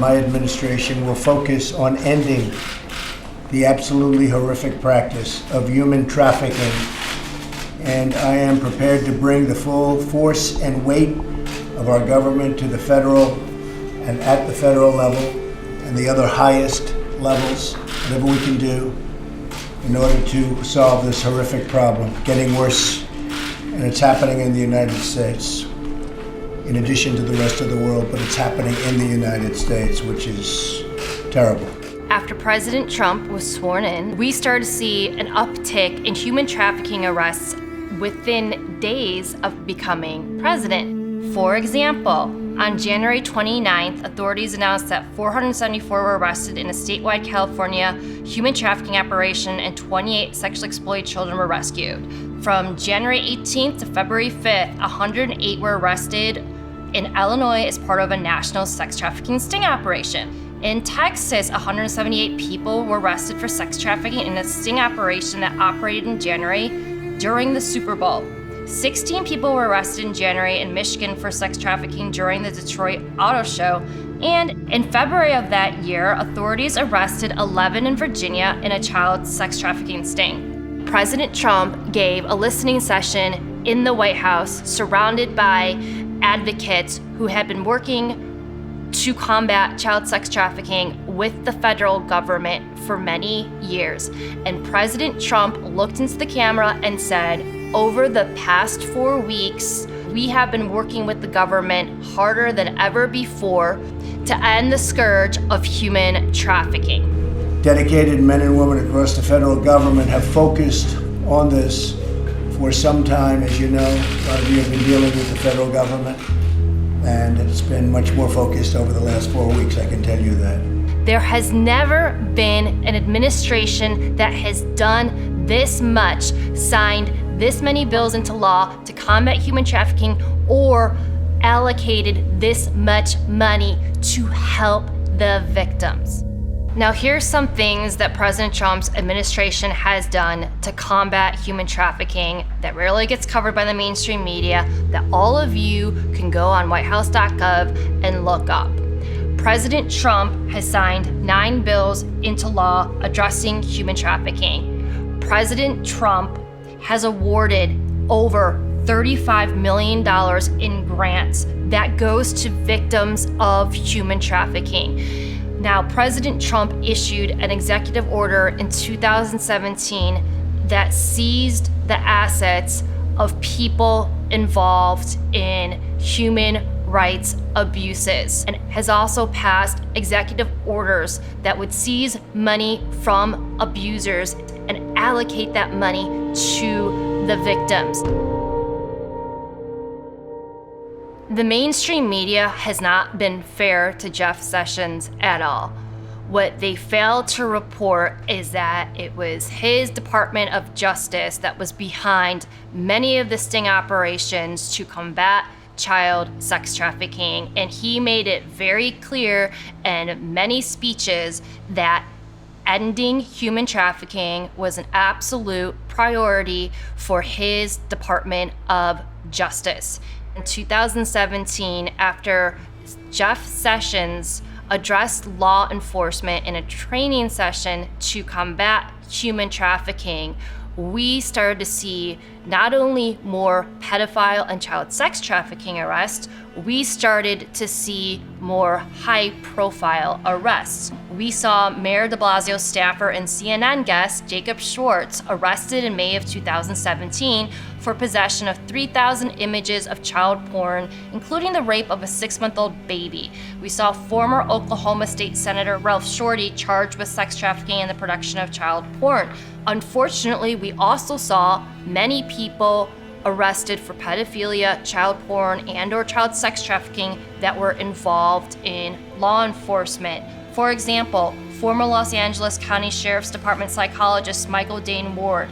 my administration will focus on ending the absolutely horrific practice of human trafficking, and I am prepared to bring the full force and weight of our government to the federal and at the federal level and the other highest levels, whatever we can do in order to solve this horrific problem, getting worse, and it's happening in the United States, in addition to the rest of the world, but it's happening in the United States, which is terrible. After President Trump was sworn in, we started to see an uptick in human trafficking arrests within days of becoming president. For example, on January 29th, authorities announced that 474 were arrested in a statewide California human trafficking operation and 28 sexually exploited children were rescued. From January 18th to February 5th, 108 were arrested in Illinois as part of a national sex trafficking sting operation. In Texas, 178 people were arrested for sex trafficking in a sting operation that operated in January during the Super Bowl. 16 people were arrested in January in Michigan for sex trafficking during the Detroit Auto Show. And in February of that year, authorities arrested 11 in Virginia in a child sex trafficking sting. President Trump gave a listening session in the White House surrounded by advocates who had been working to combat child sex trafficking with the federal government for many years. And President Trump looked into the camera and said, over the past 4 weeks, we have been working with the government harder than ever before to end the scourge of human trafficking. Dedicated men and women across the federal government have focused on this for some time. As you know, a lot of you have been dealing with the federal government, and it's been much more focused over the last 4 weeks, I can tell you that. There has never been an administration that has done this much, signed this many bills into law to combat human trafficking, or allocated this much money to help the victims. Now, here's some things that President Trump's administration has done to combat human trafficking that rarely gets covered by the mainstream media, that all of you can go on whitehouse.gov and look up. President Trump has signed 9 bills into law addressing human trafficking. President Trump has awarded over $35 million in grants that goes to victims of human trafficking. Now, President Trump issued an executive order in 2017 that seized the assets of people involved in human rights abuses, and has also passed executive orders that would seize money from abusers and allocate that money to the victims. The mainstream media has not been fair to Jeff Sessions at all. What they failed to report is that it was his Department of Justice that was behind many of the sting operations to combat child sex trafficking, and he made it very clear in many speeches that ending human trafficking was an absolute priority for his Department of Justice. In 2017, after Jeff Sessions addressed law enforcement in a training session to combat human trafficking, we started to see not only more pedophile and child sex trafficking arrests, we started to see more high-profile arrests. We saw Mayor de Blasio's staffer and CNN guest Jacob Schwartz arrested in May of 2017 for possession of 3,000 images of child porn, including the rape of a 6-month-old baby. We saw former Oklahoma State Senator Ralph Shorty charged with sex trafficking and the production of child porn. Unfortunately, we also saw many people arrested for pedophilia, child porn, and/or child sex trafficking that were involved in law enforcement. For example, former Los Angeles County Sheriff's Department psychologist Michael Dane Ward,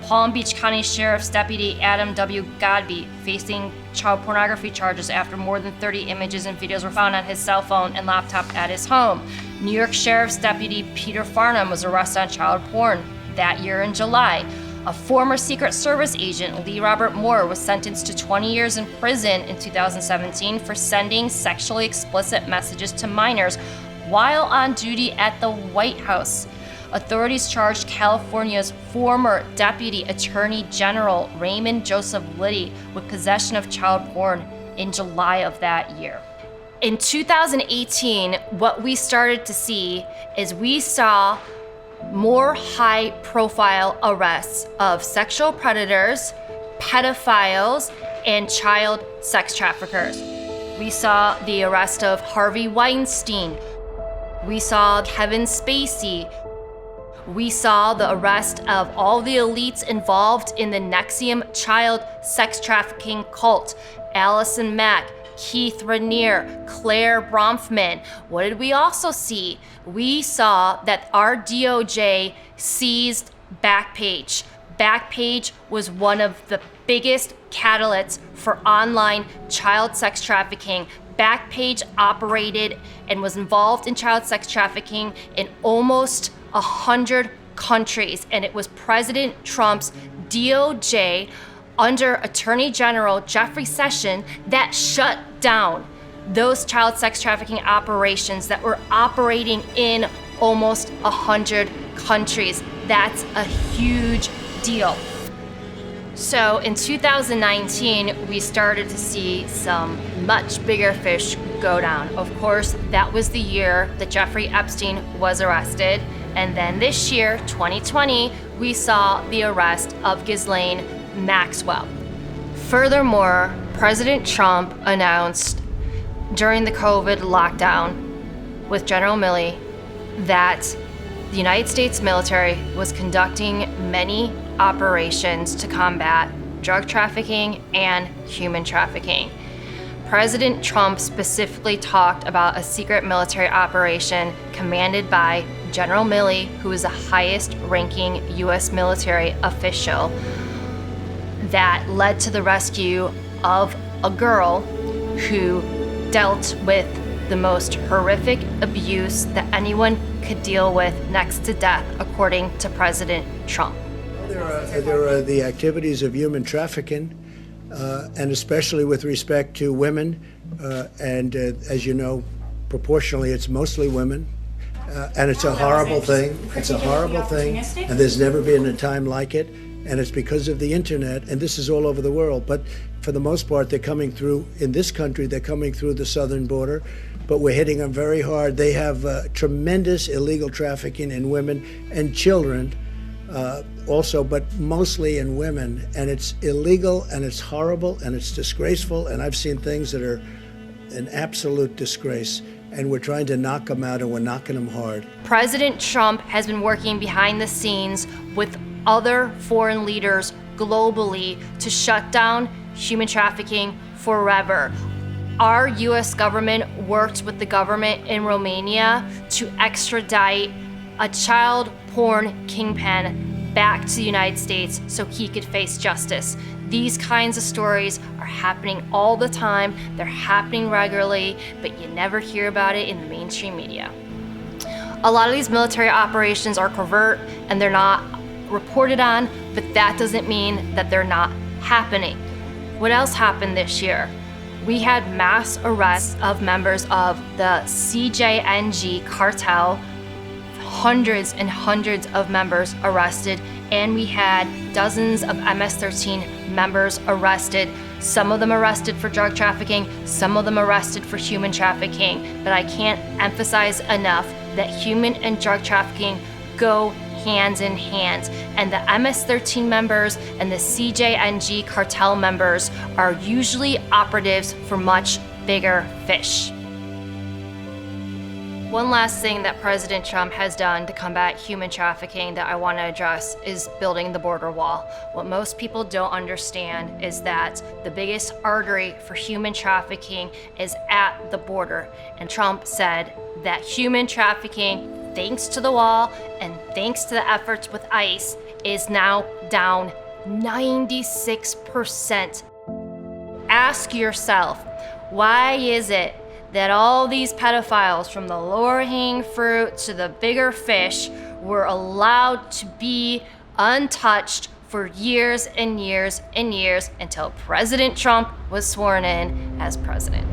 Palm Beach County Sheriff's Deputy Adam W. Godby facing child pornography charges after more than 30 images and videos were found on his cell phone and laptop at his home. New York Sheriff's Deputy Peter Farnham was arrested on child porn that year in July. A former Secret Service agent, Lee Robert Moore, was sentenced to 20 years in prison in 2017 for sending sexually explicit messages to minors while on duty at the White House. Authorities charged California's former Deputy Attorney General Raymond Joseph Liddy with possession of child porn in July of that year. In 2018, what we started to see is we saw more high-profile arrests of sexual predators, pedophiles, and child sex traffickers. We saw the arrest of Harvey Weinstein. We saw Kevin Spacey. We saw the arrest of all the elites involved in the NXIVM child sex trafficking cult. Allison Mack, Keith Raniere, Claire Bronfman. What did we also see? We saw that our DOJ seized Backpage. Backpage was one of the biggest catalysts for online child sex trafficking. Backpage operated and was involved in child sex trafficking in almost 100 countries, and it was President Trump's DOJ under Attorney General Jeffrey Sessions that shut down those child sex trafficking operations that were operating in almost 100 countries. That's a huge deal. So in 2019, we started to see some much bigger fish go down. Of course, that was the year that Jeffrey Epstein was arrested. And then this year, 2020, we saw the arrest of Ghislaine Maxwell. Furthermore, President Trump announced during the COVID lockdown with General Milley that the United States military was conducting many operations to combat drug trafficking and human trafficking. President Trump specifically talked about a secret military operation commanded by General Milley, who is the highest ranking U.S. military official, that led to the rescue of a girl who dealt with the most horrific abuse that anyone could deal with, next to death, according to President Trump. There are the activities of human trafficking, and especially with respect to women, and as you know, proportionally, it's mostly women. And it's a horrible thing. It's a horrible thing, and there's never been a time like it. And it's because of the internet, and this is all over the world. But for the most part, they're coming through, in this country, they're coming through the southern border, but we're hitting them very hard. They have tremendous illegal trafficking in women and children also, but mostly in women. And it's illegal, and it's horrible, and it's disgraceful, and I've seen things that are an absolute disgrace. And we're trying to knock them out, and we're knocking them hard. President Trump has been working behind the scenes with other foreign leaders globally to shut down human trafficking forever. Our U.S. government worked with the government in Romania to extradite a child porn kingpin back to the United States so he could face justice. These kinds of stories are happening all the time. They're happening regularly, but you never hear about it in the mainstream media. A lot of these military operations are covert and they're not reported on, but that doesn't mean that they're not happening. What else happened this year? We had mass arrests of members of the CJNG cartel, hundreds and hundreds of members arrested, and we had dozens of MS-13 members arrested, some of them arrested for drug trafficking, some of them arrested for human trafficking. But I can't emphasize enough that human and drug trafficking go hands in hand, and the MS-13 members and the CJNG cartel members are usually operatives for much bigger fish. One last thing that President Trump has done to combat human trafficking that I want to address is building the border wall. What most people don't understand is that the biggest artery for human trafficking is at the border. And Trump said that human trafficking, thanks to the wall and thanks to the efforts with ICE, is now down 96%. Ask yourself, why is it that all these pedophiles, from the lower hanging fruit to the bigger fish, were allowed to be untouched for years and years and years until President Trump was sworn in as president.